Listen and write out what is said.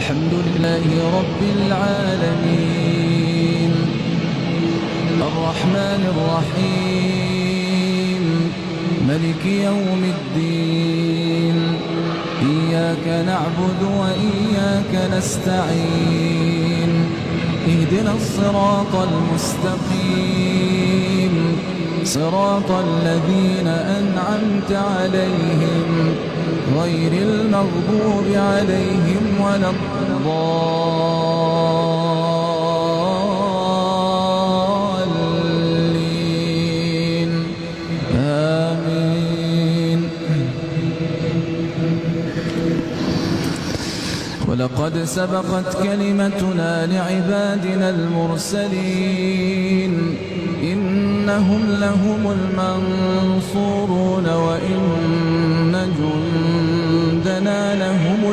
الحمد لله رب العالمين الرحمن الرحيم ملك يوم الدين إياك نعبد وإياك نستعين اهدنا الصراط المستقيم صراط الذين أنعمت عليهم غير المغضوب عليهم ولا الضالين آمين. ولقد سبقت كلمتنا لعبادنا المرسلين إنهم لهم المنصورون وإن جندنا لهم